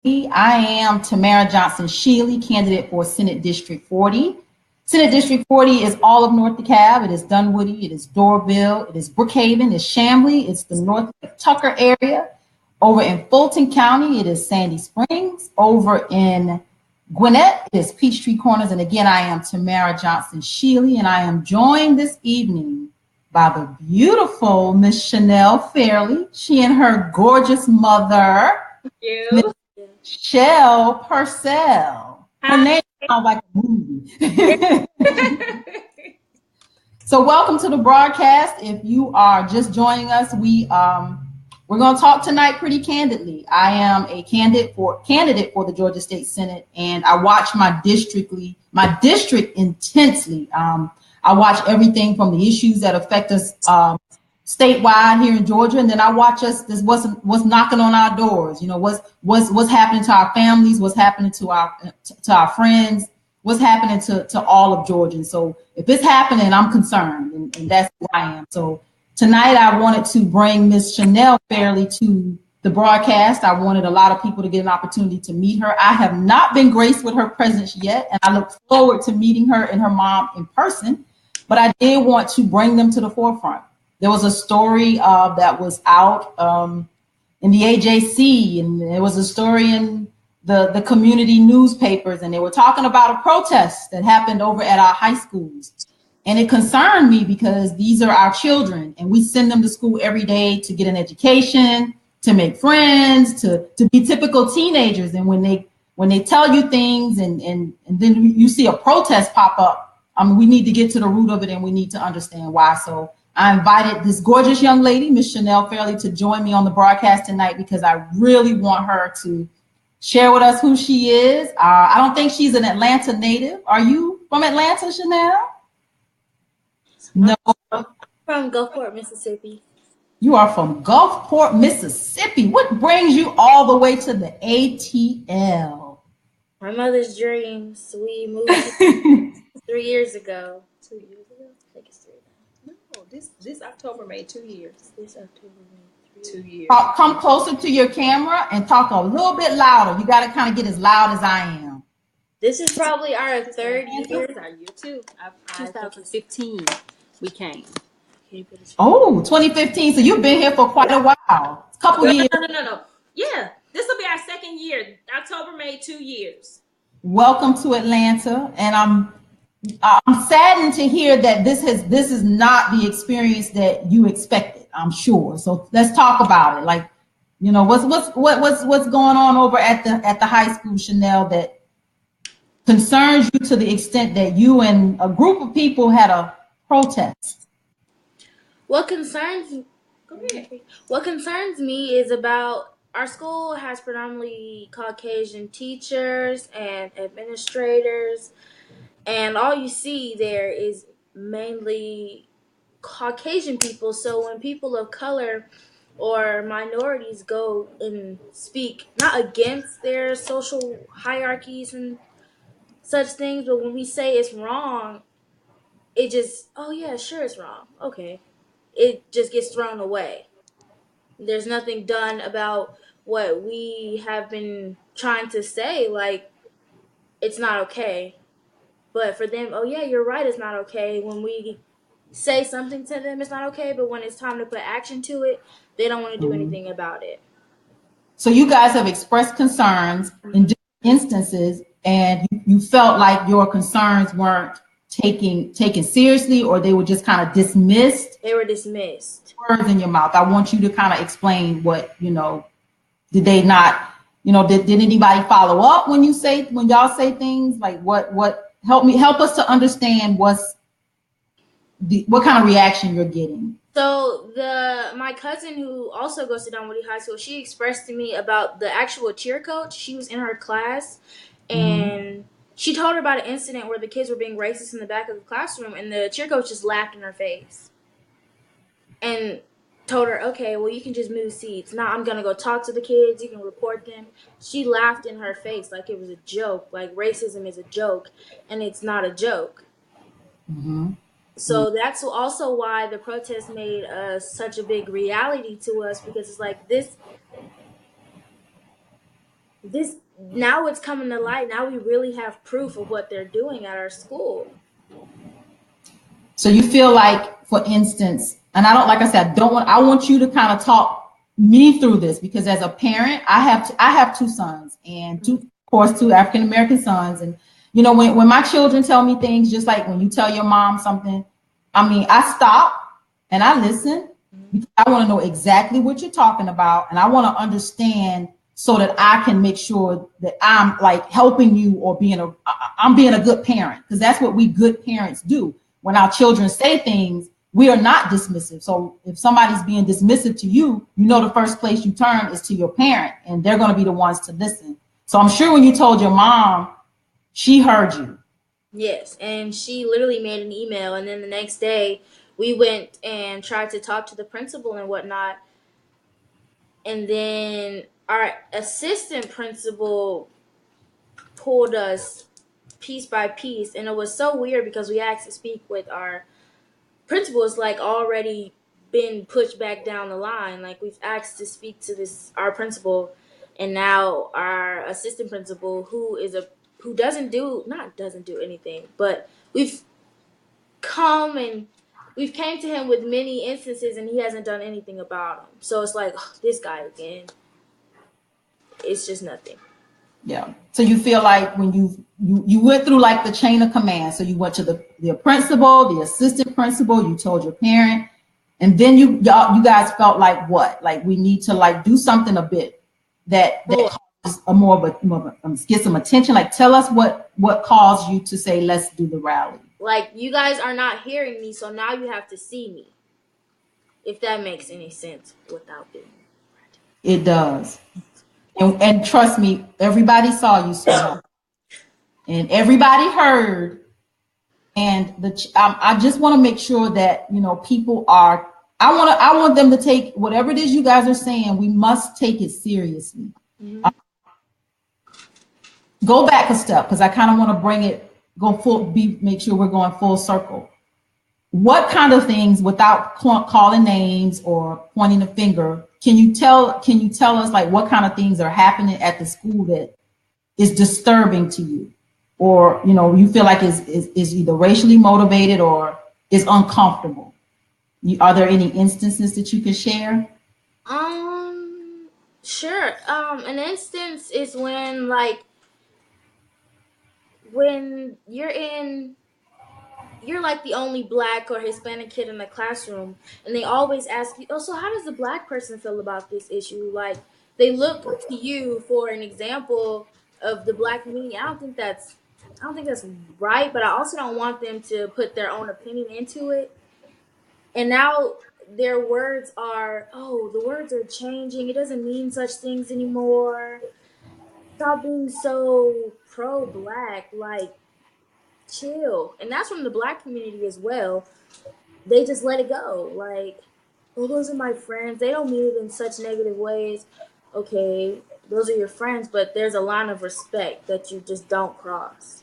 I am Tamara Johnson-Shealy, candidate for Senate District 40. Senate District 40 is all of North DeKalb. It is Dunwoody, it is Dorville, it is Brookhaven, it's Chamblee, it's the North Tucker area. Over in Fulton County, it is Sandy Springs. Over in Gwinnett, it is Peachtree Corners. And again, I am Tamara Johnson-Shealy, and I am joined this evening by the beautiful Miss Chanel Fairley. She and her gorgeous mother, Miss Shell Purcell. Her name sounds like a movie. So welcome to the broadcast. If you are just joining us, we're going to talk tonight pretty candidly. I am a candidate for the Georgia State Senate, and I watch my district intensely. I watch everything from the issues that affect us statewide here in Georgia, and then I watch what's knocking on our doors. You know, what's happening to our families, what's happening to our friends, what's happening to all of Georgia. And so if it's happening, I'm concerned, and that's who I am. So tonight I wanted to bring Miss Chanel Fairley to the broadcast. I wanted a lot of people to get an opportunity to meet her. I have not been graced with her presence yet, and I look forward to meeting her and her mom in person, but I did want to bring them to the forefront. There was a story that was out in the AJC, and there was a story in the community newspapers, and they were talking about a protest that happened over at our high schools. And it concerned me because these are our children, and we send them to school every day to get an education, to make friends, to be typical teenagers. And when they tell you things and then you see a protest pop up, we need to get to the root of it, and we need to understand why. So I invited this gorgeous young lady, Miss Chanel Fairley, to join me on the broadcast tonight because I really want her to share with us who she is. I don't think she's an Atlanta native. Are you from Atlanta, Chanel? No. I'm from Gulfport, Mississippi. You are from Gulfport, Mississippi. What brings you all the way to the ATL? My mother's dreams. We moved 3 years ago. 2 years ago? I think it's 3 now. No, this October made 2 years. This October made 2 years. Come closer to your camera and talk a little bit louder. You got to kind of get as loud as I am. This is probably our third year. This is our year too. 2015 we came. Oh, 2015. So you've been here for quite a while. A couple years. No. Yeah, this will be our second year. October made 2 years. Welcome to Atlanta, and I'm saddened to hear that this is not the experience that you expected. I'm sure. So let's talk about it. Like, you know, what's going on over at the high school, Chanel, that concerns you to the extent that you and a group of people had a protest? What concerns me is about our school has predominantly Caucasian teachers and administrators, and all you see there is mainly Caucasian people. So when people of color or minorities go and speak, not against their social hierarchies and such things, but when we say it's wrong, it just, oh yeah, sure it's wrong. Okay. It just gets thrown away. There's nothing done about what we have been trying to say, like, it's not okay. But for them, oh yeah, you're right, it's not okay. When we say something to them, it's not okay, but when it's time to put action to it, they don't want to do anything about it. So you guys have expressed concerns in different instances, and you felt like your concerns weren't taken seriously, or they were just kind of dismissed? They were dismissed. Words in your mouth. I want you to kind of explain what, did they not, did anybody follow up when y'all say things? Like what help us to understand what kind of reaction you're getting. So my cousin, who also goes to Dunwoody High School, she expressed to me about the actual cheer coach. She was in her class, and she told her about an incident where the kids were being racist in the back of the classroom, and the cheer coach just laughed in her face and told her, okay, well, you can just move seats. Now I'm going to go talk to the kids. You can report them. She laughed in her face like it was a joke, like racism is a joke, and it's not a joke. Mm-hmm. So that's also why the protest made such a big reality to us, because it's like this this now it's coming to light. Now we really have proof of what they're doing at our school. So you feel like, for instance, and I don't, like I said, I want you to kind of talk me through this, because as a parent, I have two sons, and two, of course, two African American sons. And, you know, when my children tell me things, just like when you tell your mom something, I mean, I stop and I listen, because I want to know exactly what you're talking about. And I want to understand so that I can make sure that I'm like helping you, or I'm being a good parent, because that's what we good parents do. When our children say things, we are not dismissive. So if somebody's being dismissive to you, you know, the first place you turn is to your parent, and they're going to be the ones to listen. So I'm sure when you told your mom, she heard you. Yes, and she literally made an email, and then the next day we went and tried to talk to the principal and whatnot. And then our assistant principal pulled us piece by piece, and it was so weird because we asked to speak with our principal. It's like already been pushed back down the line. Like, we've asked to speak to this our principal, and now our assistant principal, who doesn't do anything, but come and we've came to him with many instances, and he hasn't done anything about them. So it's like, oh, this guy again. It's just nothing. Yeah. So you feel like when you went through like the chain of command. So you went to the principal, the assistant principal, you told your parent, and then you guys felt like what? Like, we need to like do something a bit that causes more of a get some attention. Like, tell us what caused you to say, let's do the rally. Like, you guys are not hearing me, so now you have to see me. If that makes any sense without being. It does. And trust me, everybody saw you, sweetheart. And everybody heard. And I just want to make sure that, you know, people are, I want them to take whatever it is you guys are saying. We must take it seriously. Mm-hmm. Go back a step, because I kind of want to make sure we're going full circle. What kind of things, without calling names or pointing a finger, can you tell us, like, what kind of things are happening at the school that is disturbing to you, or, you know, you feel like is either racially motivated or is uncomfortable? Are there any instances that you could share? Sure. An instance is when you're like the only Black or Hispanic kid in the classroom, and they always ask you, oh, so how does the Black person feel about this issue? Like, they look to you for an example of the Black community. I don't think that's right, but I also don't want them to put their own opinion into it. And now their words are, oh, the words are changing. It doesn't mean such things anymore. Stop being so pro-Black. Like, chill. And that's from the Black community as well. They just let it go. Like, oh, those are my friends. They don't mean it in such negative ways. Okay, those are your friends, but there's a line of respect that you just don't cross.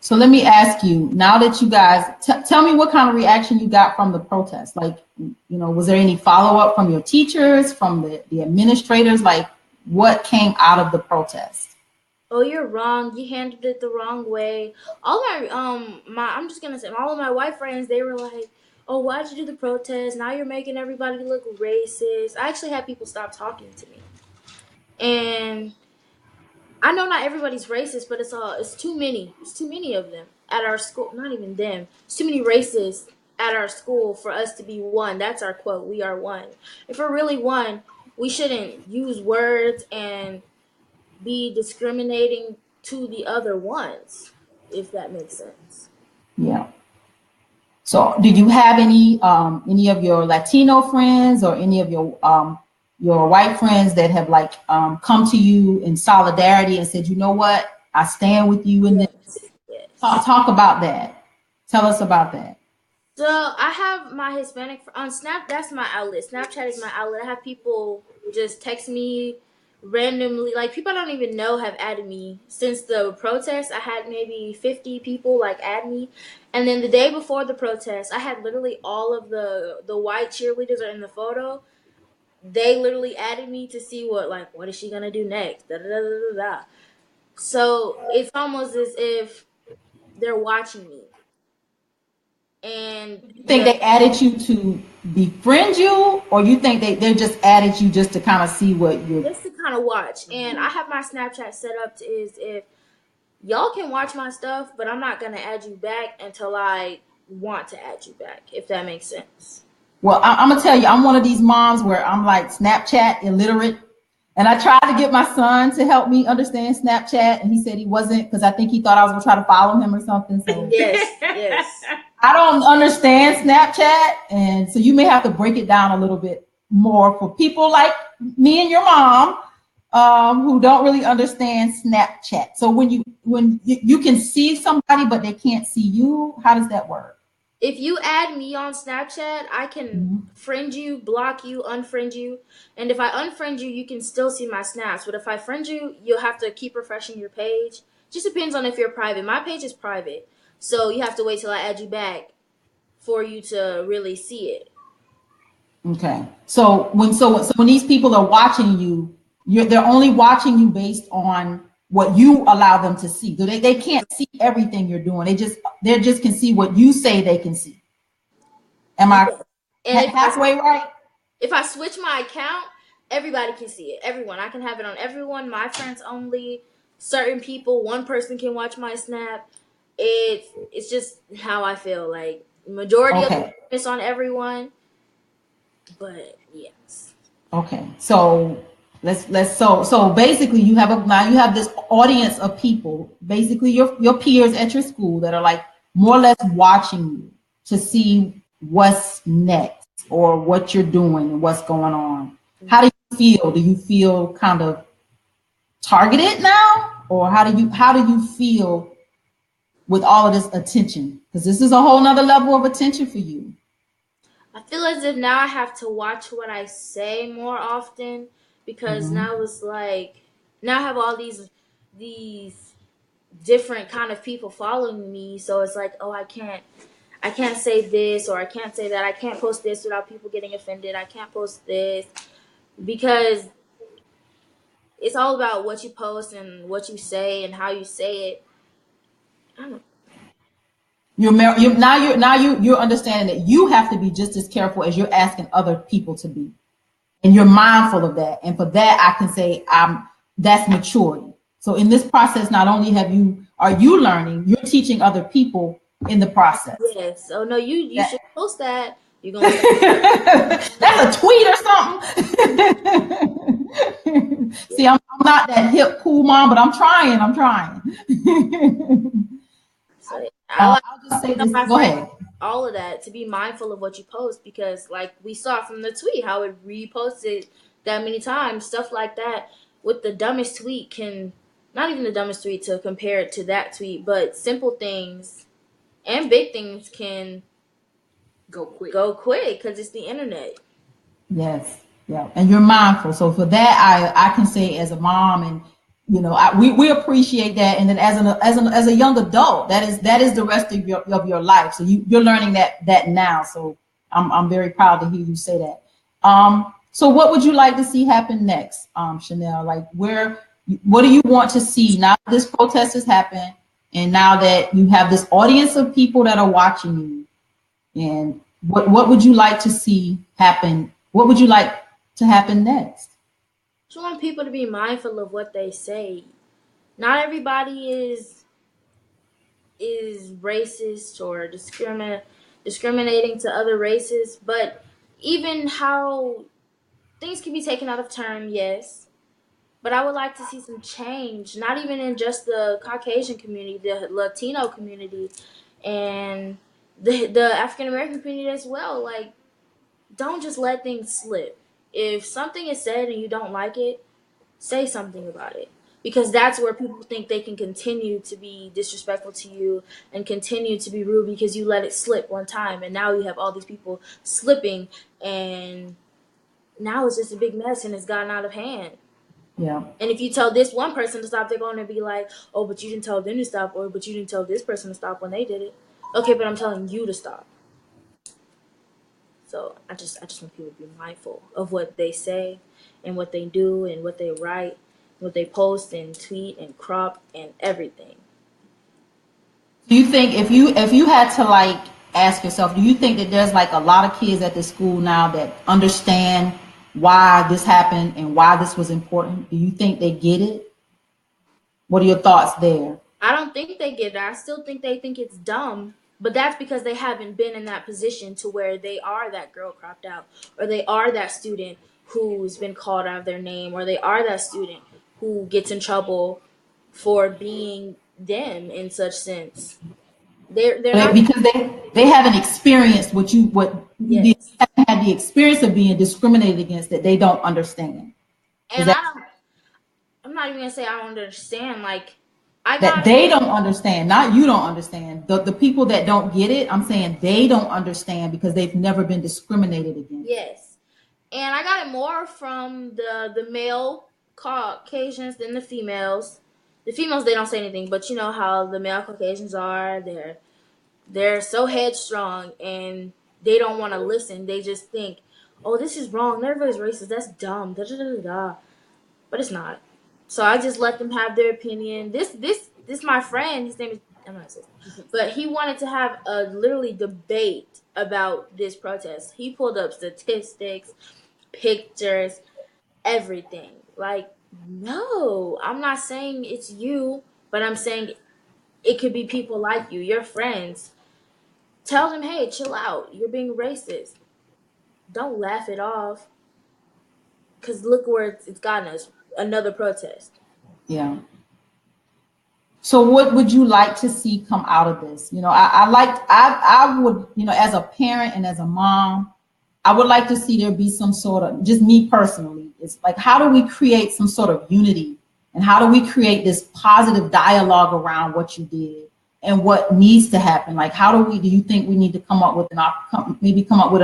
So let me ask you, now that you guys, tell me what kind of reaction you got from the protest. Like, you know, was there any follow-up from your teachers, from the administrators? Like, what came out of the protest? Oh, you're wrong. You handled it the wrong way. All I'm just gonna say, all of my white friends, they were like, oh, why'd you do the protest? Now you're making everybody look racist. I actually had people stop talking to me. And I know not everybody's racist, but it's too many. It's too many of them at our school. Not even them. It's too many racists at our school for us to be one. That's our quote. We are one. If we're really one, we shouldn't use words and be discriminating to the other ones, if that makes sense. Yeah. So did you have any of your Latino friends or any of your white friends that have like come to you in solidarity and said, you know what, I stand with you in this? Yes. Talk about that. Tell us about that. So I have my Hispanic on Snap. That's my outlet. Snapchat is my outlet. I have people just text me randomly. Like, people I don't even know have added me since the protest. I had maybe 50 people like add me, and then the day before the protest, I had literally all of the white cheerleaders are in the photo. they literally added me to see what is she gonna do next. Da, da, da, da, da, da. So it's almost as if they're watching me. And You think they added you to befriend you, or you think they just added you just to kind of see what you're. just to kind of watch. And I have my Snapchat set up to is if y'all can watch my stuff, but I'm not gonna add you back until I want to add you back, if that makes sense. Well, I'm gonna tell you, I'm one of these moms where I'm like Snapchat illiterate, and I tried to get my son to help me understand Snapchat, and he said he wasn't because I think he thought I was gonna try to follow him or something. So Yes. I don't understand Snapchat, and so you may have to break it down a little bit more for people like me and your mom, who don't really understand Snapchat. So when you can see somebody but they can't see you, how does that work? If you add me on Snapchat, I can friend you, block you, unfriend you. And if I unfriend you, you can still see my snaps. But if I friend you, you'll have to keep refreshing your page. Just depends on if you're private. My page is private. So you have to wait till I add you back for you to really see it. Okay. So when these people are watching you, they're only watching you based on what you allow them to see. So they can't see everything you're doing. They just can see what you say they can see. Am I And halfway right? If I switch my account, everybody can see it. Everyone. I can have it on everyone, my friends only, certain people, one person can watch my snap. It's just how I feel. Like majority of it's on everyone. But yes. Okay. So so basically you have this audience of people, basically your peers at your school that are like more or less watching you to see what's next or what you're doing and what's going on. How do you feel? Do you feel kind of targeted now, or how do you feel with all of this attention? Because this is a whole nother level of attention for you. I feel as if now I have to watch what I say more often because now it's like now I have all these different kind of people following me, so it's like, oh, I can't say this or I can't say that. I can't post this without people getting offended. I can't post this because it's all about what you post and what you say and how you say it. I don't know. You're understanding that you have to be just as careful as you're asking other people to be, and you're mindful of that. And for that, I can say that's maturity. So in this process, not only are you learning, you're teaching other people in the process. Yes. Oh no, you should post that. You're gonna that's a tweet or something. See, I'm not that hip cool mom, but I'm trying. So I'll just say this. Go ahead. All of that to be mindful of what you post because, like we saw from the tweet, how it reposted that many times, stuff like that. With the dumbest tweet can not even the dumbest tweet to compare it to that tweet, but simple things and big things can go quick because it's the internet. Yes, yeah, and you're mindful. So for that, I can say as a mom, and we appreciate that. And then as a young adult, that is the rest of your life. So you're learning that now. So I'm very proud to hear you say that. So what would you like to see happen next, Chanel? Like what do you want to see now that this protest has happened, and now that you have this audience of people that are watching you, and what would you like to see happen? What would you like to happen next? I just want people to be mindful of what they say. Not everybody is racist or discriminating to other races, but even how things can be taken out of turn, yes. But I would like to see some change, not even in just the Caucasian community, the Latino community, and the African American community as well. Like, don't just let things slip. If something is said and you don't like it, say something about it. Because that's where people think they can continue to be disrespectful to you and continue to be rude because you let it slip one time. And now you have all these people slipping, and now it's just a big mess and it's gotten out of hand. Yeah. And if you tell this one person to stop, they're going to be like, oh, but you didn't tell them to stop, or but you didn't tell this person to stop when they did it. Okay, but I'm telling you to stop. So I just want people to be mindful of what they say and what they do and what they write, what they post and tweet and crop and everything. Do you think if you had to like ask yourself, do you think that there's like a lot of kids at the school now that understand why this happened and why this was important? Do you think they get it? What are your thoughts there? I don't think they get it. I still think they think it's dumb. But that's because they haven't been in that position to where they are that girl cropped out, or they are that student who's been called out of their name, or they are that student who gets in trouble for being them in such sense. They're not. Because they haven't experienced what you did, Yes, haven't had the experience of being discriminated against, that they don't understand. Is and that I'm not even gonna say I don't understand. Like I that got they don't understand, not you don't understand. The people that don't get it, I'm saying they don't understand because they've never been discriminated against. yes, and I got it more from the male Caucasians than the females. The females they don't say anything, but you know how the male Caucasians are. They're so headstrong and they don't want to listen. They just think, oh, this is wrong. Everybody's racist. That's dumb. Da, da, da, da, da. But it's not. So I just let them have their opinion. This my friend. His name is, I'm not saying, but he wanted to have a literally debate about this protest. He pulled up statistics, pictures, everything. Like, no, I'm not saying it's you, but I'm saying it could be people like you, your friends. Tell them, hey, chill out. You're being racist. Don't laugh it off. Because look where it's gotten us. Another protest. Yeah. So what would you like to see come out of this? I would, as a parent and as a mom, I would like to see there be some sort of, just me personally, it's like, how do we create some sort of unity? And how do we create this positive dialogue around what you did and what needs to happen? Like, do you think we need to come up with an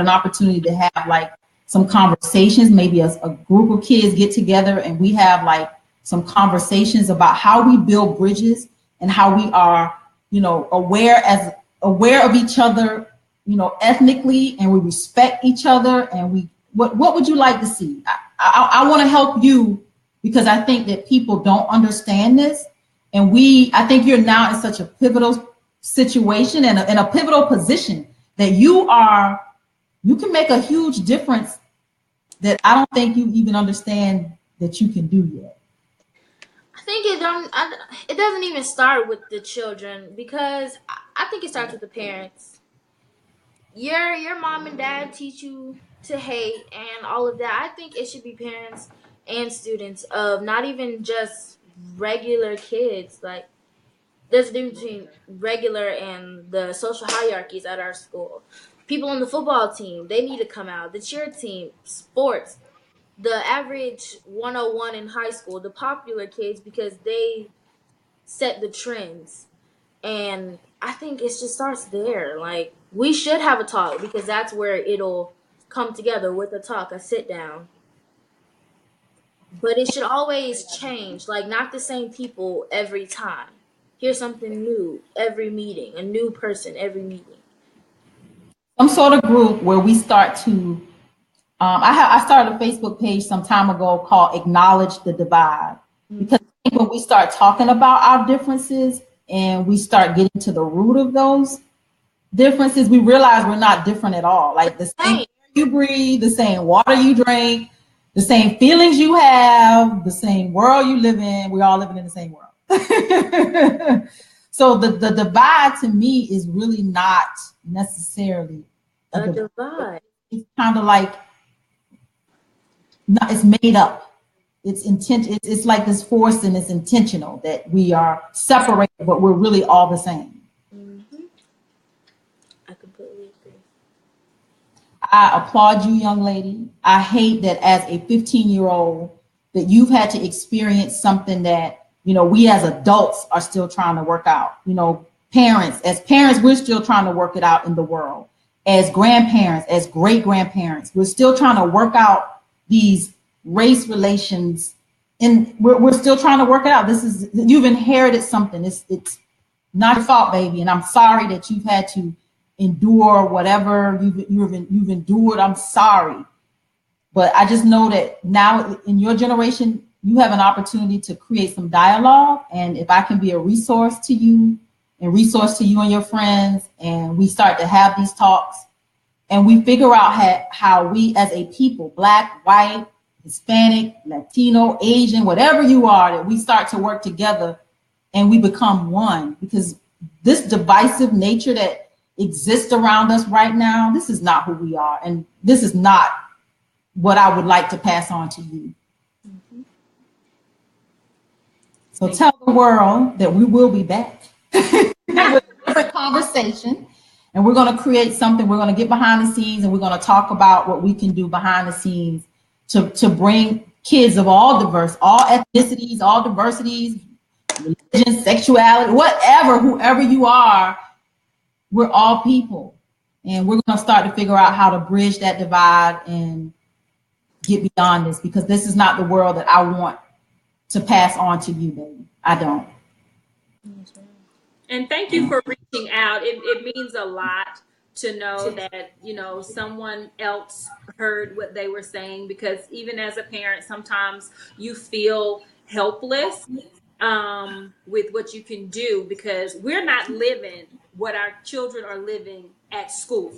opportunity to have like some conversations, maybe a group of kids get together and we have like some conversations about how we build bridges and how we are, aware of each other, ethnically, and we respect each other. And what would you like to see? I want to help you because I think that people don't understand this. And I think you're now in such a pivotal situation and in a pivotal position that you can make a huge difference that I don't think you even understand that you can do yet. I think it doesn't even start with the children because I think it starts with the parents. Your mom and dad teach you to hate and all of that. I think it should be parents and students of not even just regular kids. Like there's a difference between regular and the social hierarchies at our school. People on the football team, they need to come out. The cheer team, sports, the average 101 in high school, the popular kids, because they set the trends. And I think it just starts there. Like, we should have a talk because that's where it'll come together with a talk, a sit down. But it should always change. Like, not the same people every time. Here's something new every meeting, a new person every meeting. Some sort of group where we start to I started a Facebook page some time ago called Acknowledge the Divide. Because I think when we start talking about our differences and we start getting to the root of those differences, we realize we're not different at all. Like the same air you breathe, the same water you drink, the same feelings you have, the same world you live in, we're all living in the same world. So the divide to me is really not necessarily a divide. It's kind of like, no, it's made up. It's it's like this force and it's intentional that we are separated, but we're really all the same. Mm-hmm. I completely agree. I applaud you, young lady. I hate that as a 15-year-old that you've had to experience something that, we as adults are still trying to work out. As parents, we're still trying to work it out in the world. As grandparents, as great grandparents, we're still trying to work out these race relations, and we're still trying to work it out. You've inherited something. It's not your fault, baby, and I'm sorry that you've had to endure whatever you've endured. I'm sorry. But I just know that now in your generation, you have an opportunity to create some dialogue. And if I can be a resource to you and your friends, and we start to have these talks and we figure out how we as a people, Black, white, Hispanic, Latino, Asian, whatever you are, that we start to work together and we become one. Because this divisive nature that exists around us right now, this is not who we are. And this is not what I would like to pass on to you. Mm-hmm. So tell the world that we will be back with a different conversation, and we're going to create something. We're going to get behind the scenes, and we're going to talk about what we can do behind the scenes to bring kids of all ethnicities, all diversities, religion, sexuality, whatever, whoever you are, we're all people. And we're going to start to figure out how to bridge that divide and get beyond this, because this is not the world that I want to pass on to you, baby. I don't. And thank you for reaching out. It means a lot to know that, someone else heard what they were saying, because even as a parent, sometimes you feel helpless with what you can do, because we're not living what our children are living at school.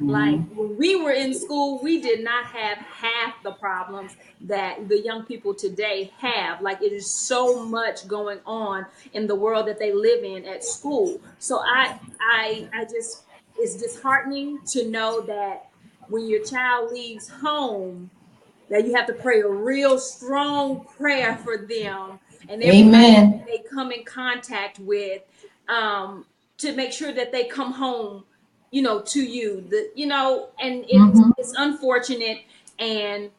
Like when we were in school, we did not have half the problems that the young people today have. Like, it is so much going on in the world that they live in at school. So I just, it's disheartening to know that when your child leaves home, that you have to pray a real strong prayer for them and everybody they come in contact with, to make sure that they come home, to you, and it's unfortunate. And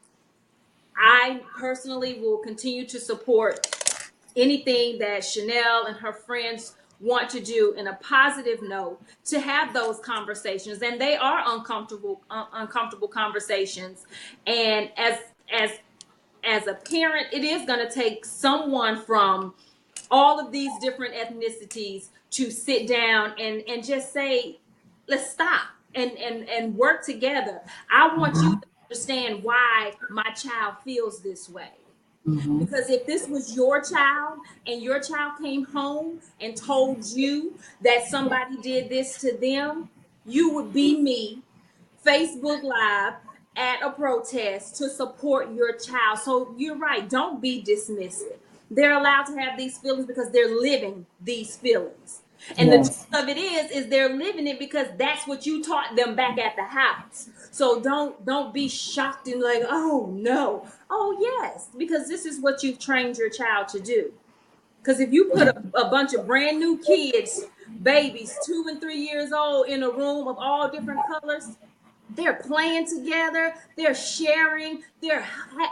I personally will continue to support anything that Chanel and her friends want to do in a positive note, to have those conversations. And they are uncomfortable conversations. And as a parent, it is going to take someone from all of these different ethnicities to sit down and just say, let's stop and work together. I want you to understand why my child feels this way. Because if this was your child and your child came home and told you that somebody did this to them, you would be me, Facebook Live at a protest to support your child. So you're right. Don't be dismissive. They're allowed to have these feelings because they're living these feelings. And the truth of it is they're living it because that's what you taught them back at the house. So don't be shocked and like, oh no. Oh yes, because this is what you've trained your child to do. Because if you put a bunch of brand new kids, babies 2 and 3 years old, in a room of all different colors, they're playing together, they're sharing, they're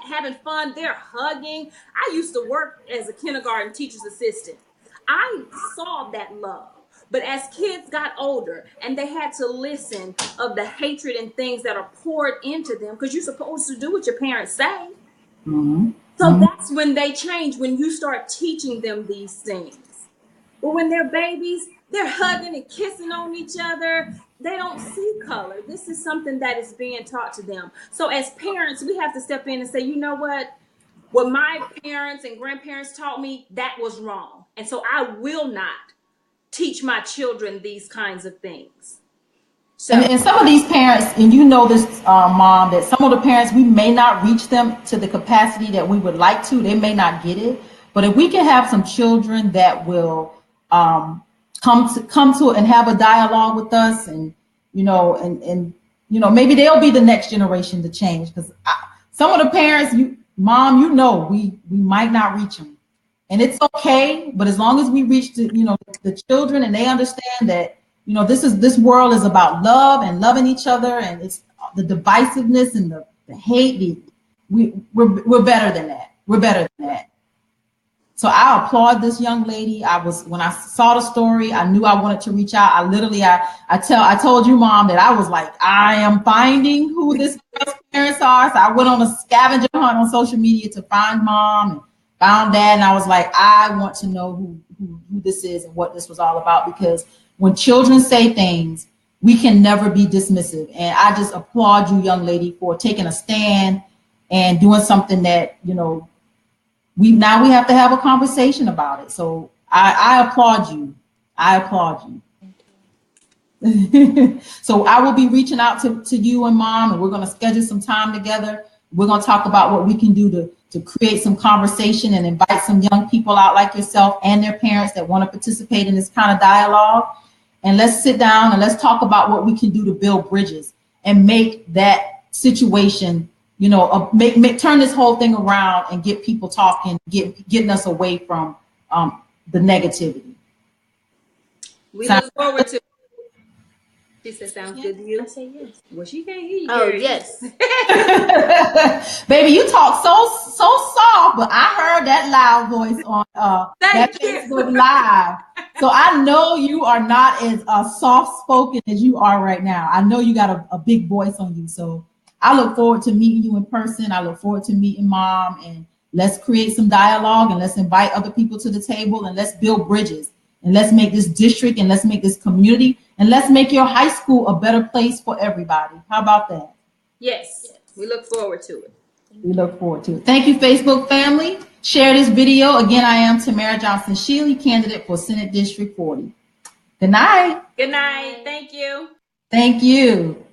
having fun, they're hugging. I used to work as a kindergarten teacher's assistant. I saw that love. But as kids got older and they had to listen of the hatred and things that are poured into them, because you're supposed to do what your parents say. So that's when they change, when you start teaching them these things. But when they're babies, they're hugging and kissing on each other. They don't see color. This is something that is being taught to them. So as parents, we have to step in and say, you know what? What my parents and grandparents taught me, that was wrong. And so I will not teach my children these kinds of things. So, and some of these parents, and you know this, Mom, that some of the parents, we may not reach them to the capacity that we would like to. They may not get it. But if we can have some children that will come to and have a dialogue with us, and maybe they'll be the next generation to change. Because some of the parents, Mom, we might not reach them, and it's okay. But as long as we reach the children, and they understand that this world is about love and loving each other, and it's the divisiveness and the hate. We're better than that. We're better than that. So I applaud this young lady. When I saw the story, I knew I wanted to reach out. I told you, Mom, that I was like, I am finding who this girl's parents are. So I went on a scavenger hunt on social media to find Mom and found Dad. And I was like, I want to know who this is and what this was all about. Because when children say things, we can never be dismissive. And I just applaud you, young lady, for taking a stand and doing something that, you know, we have to have a conversation about it. So I applaud you. I applaud you. So I will be reaching out to you and Mom, and we're going to schedule some time together. We're going to talk about what we can do to create some conversation and invite some young people out like yourself and their parents that want to participate in this kind of dialogue. And let's sit down and let's talk about what we can do to build bridges and make that situation, you know, turn this whole thing around and get people talking, getting us away from the negativity. We look forward to it. She said, sounds good to you? I say yes. Well, she can't hear you. Oh, Gary. yes. Baby, you talk so soft, but I heard that loud voice on that Facebook Live. So I know you are not as soft spoken as you are right now. I know you got a big voice on you. So I look forward to meeting you in person. I look forward to meeting Mom, and let's create some dialogue and let's invite other people to the table and let's build bridges and let's make this district and let's make this community and let's make your high school a better place for everybody. How about that? Yes. We look forward to it. We look forward to it. Thank you, Facebook family. Share this video. Again, I am Tamara Johnson-Shealy, candidate for Senate District 40. Good night. Good night. Thank you. Thank you.